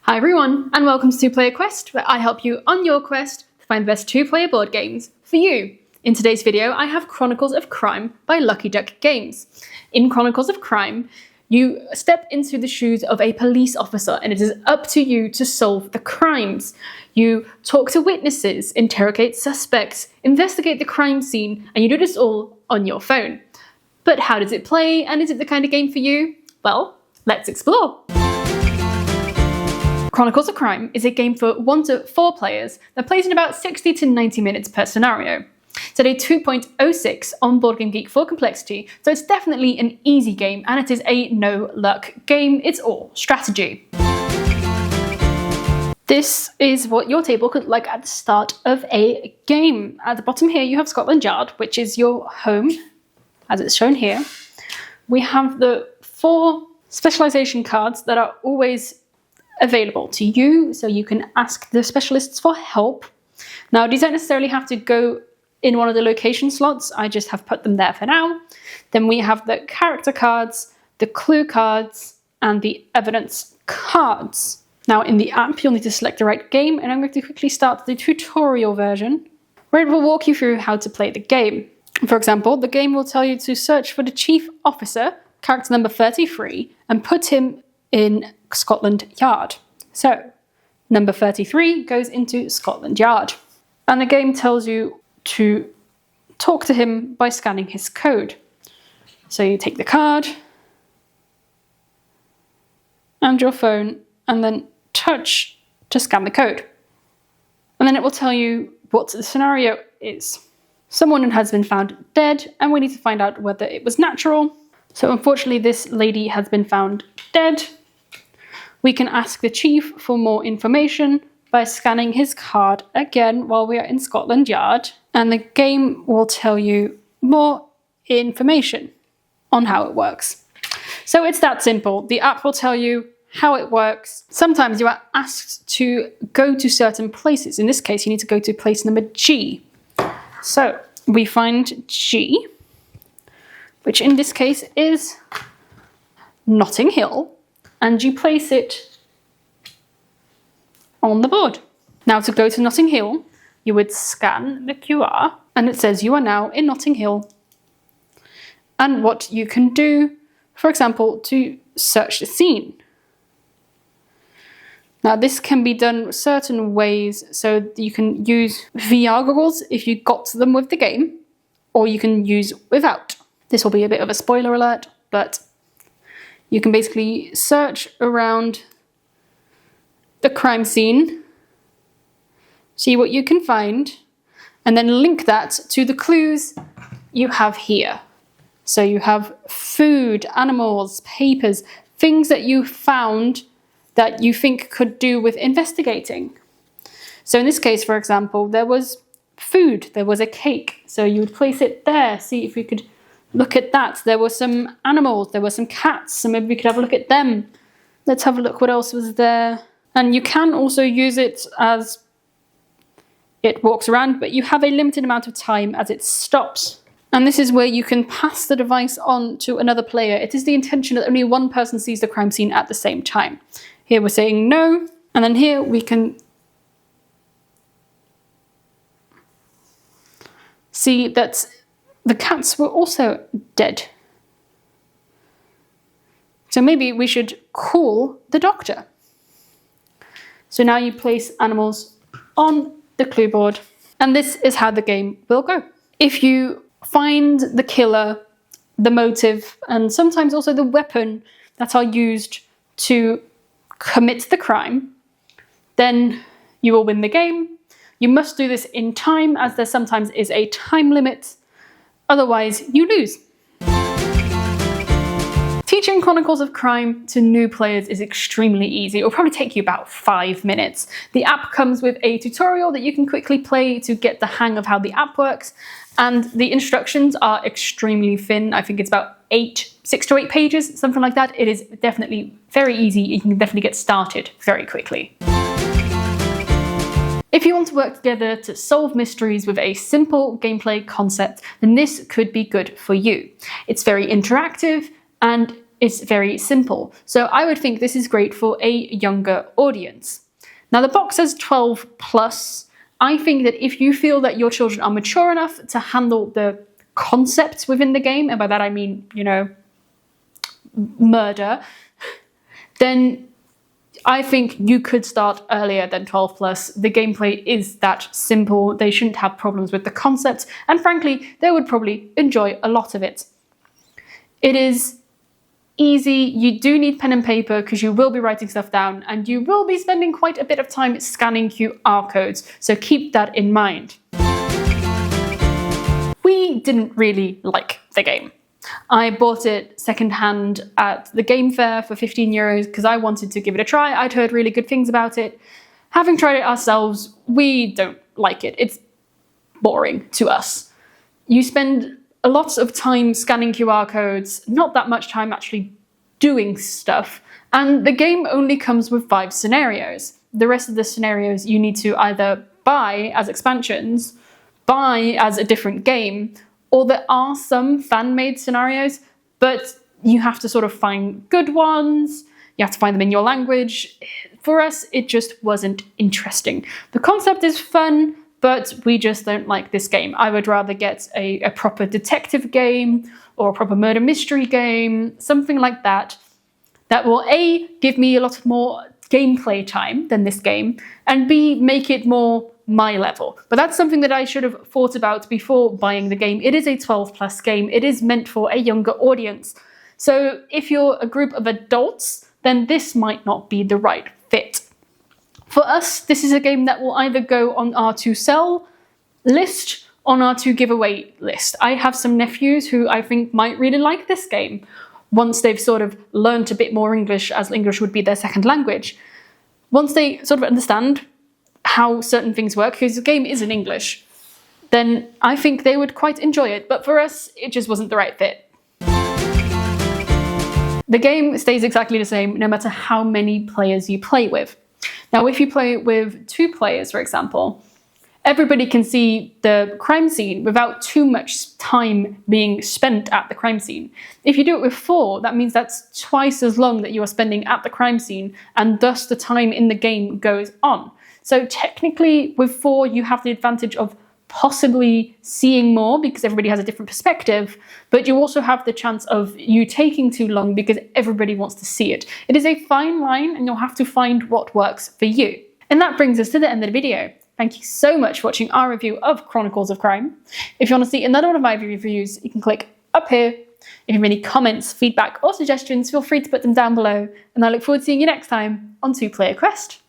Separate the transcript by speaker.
Speaker 1: Hi everyone, and welcome to Two-Player Quest, where I help you on your quest to find the best two-player board games for you. In today's video, I have Chronicles of Crime by Lucky Duck Games. In Chronicles of Crime, you step into the shoes of a police officer, and it is up to you to solve the crimes. You talk to witnesses, interrogate suspects, investigate the crime scene, and you do this all on your phone. But how does it play, and is it the kind of game for you? Well, let's explore. Chronicles of Crime is a game for 1 to 4 players that plays in about 60 to 90 minutes per scenario. It's at a 2.06 on Board Game Geek for complexity, so it's definitely an easy game, and it is a no-luck game. It's all strategy. This is what your table could look like at the start of a game. At the bottom here you have Scotland Yard, which is your home, as it's shown here. We have the 4 specialization cards that are always available to you, so you can ask the specialists for help. Now, these don't necessarily have to go in one of the location slots, I just have put them there for now. Then we have the character cards, the clue cards, and the evidence cards. Now, in the app, you'll need to select the right game, and I'm going to quickly start the tutorial version, where it will walk you through how to play the game. For example, the game will tell you to search for the chief officer, character number 33, and put him in Scotland Yard. So, number 33 goes into Scotland Yard. And the game tells you to talk to him by scanning his code. So you take the card and your phone and then touch to scan the code. And then it will tell you what the scenario is. Someone has been found dead, and we need to find out whether it was natural. So unfortunately, this lady has been found dead. We can ask the chief for more information by scanning his card again while we are in Scotland Yard, and the game will tell you more information on how it works. So it's that simple. The app will tell you how it works. Sometimes you are asked to go to certain places. In this case, you need to go to place number G. So we find G, which in this case is Notting Hill, and you place it on the board. Now, to go to Notting Hill, you would scan the QR, and it says you are now in Notting Hill. And what you can do, for example, to search the scene. Now, this can be done certain ways, so you can use VR goggles if you got them with the game, or you can use without. This will be a bit of a spoiler alert, but you can basically search around the crime scene, see what you can find, and then link that to the clues you have here. So you have food, animals, papers, things that you found that you think could do with investigating. So in this case, for example, there was food, there was a cake, so you would place it there, see if you could look at that. There were some animals, there were some cats, so maybe we could have a look at them. Let's have a look what else was there. And you can also use it as it walks around, but you have a limited amount of time as it stops. And this is where you can pass the device on to another player. It is the intention that only one person sees the crime scene at the same time. Here we're saying no, and then here we can see that the cats were also dead. So maybe we should call the doctor. So now you place animals on the clue board, and this is how the game will go. If you find the killer, the motive, and sometimes also the weapon that are used to commit the crime, then you will win the game. You must do this in time, as there sometimes is a time limit. Otherwise, you lose. Teaching Chronicles of Crime to new players is extremely easy. It will probably take you about 5 minutes. The app comes with a tutorial that you can quickly play to get the hang of how the app works, and the instructions are extremely thin. I think it's about 6 to 8 pages, something like that. It is definitely very easy. You can definitely get started very quickly. If you want to work together to solve mysteries with a simple gameplay concept, then this could be good for you. It's very interactive, and it's very simple. So I would think this is great for a younger audience. Now the box says 12 plus. I think that if you feel that your children are mature enough to handle the concepts within the game, and by that I mean, you know, murder, then I think you could start earlier than 12 plus. The gameplay is that simple. They shouldn't have problems with the concepts, and frankly, they would probably enjoy a lot of it. It is easy. You do need pen and paper because you will be writing stuff down, and you will be spending quite a bit of time scanning QR codes, so keep that in mind. We didn't really like the game. I bought it secondhand at the game fair for 15 euros because I wanted to give it a try. I'd heard really good things about it. Having tried it ourselves, we don't like it. It's boring to us. You spend a lot of time scanning QR codes, not that much time actually doing stuff, and the game only comes with 5 scenarios. The rest of the scenarios you need to either buy as expansions, buy as a different game, or there are some fan-made scenarios, but you have to sort of find good ones, you have to find them in your language. For us, it just wasn't interesting. The concept is fun, but we just don't like this game. I would rather get a proper detective game or a proper murder mystery game, something like that, that will A, give me a lot more gameplay time than this game, and B, make it more my level. But that's something that I should have thought about before buying the game. It is a 12 plus game. It is meant for a younger audience. So if you're a group of adults, then this might not be the right fit. For us, this is a game that will either go on our to sell list, on our to give away list. I have some nephews who I think might really like this game once they've sort of learned a bit more English, as English would be their second language. Once they sort of understand how certain things work, because the game is in English, then I think they would quite enjoy it. But for us, it just wasn't the right fit. The game stays exactly the same no matter how many players you play with. Now, if you play with 2 players, for example, everybody can see the crime scene without too much time being spent at the crime scene. If you do it with 4, that means that's twice as long that you are spending at the crime scene, and thus the time in the game goes on. So technically, with 4, you have the advantage of possibly seeing more because everybody has a different perspective, but you also have the chance of you taking too long because everybody wants to see it. It is a fine line, and you'll have to find what works for you. And that brings us to the end of the video. Thank you so much for watching our review of Chronicles of Crime. If you want to see another one of my reviews, you can click up here. If you have any comments, feedback, or suggestions, feel free to put them down below, and I look forward to seeing you next time on 2 Player Quest.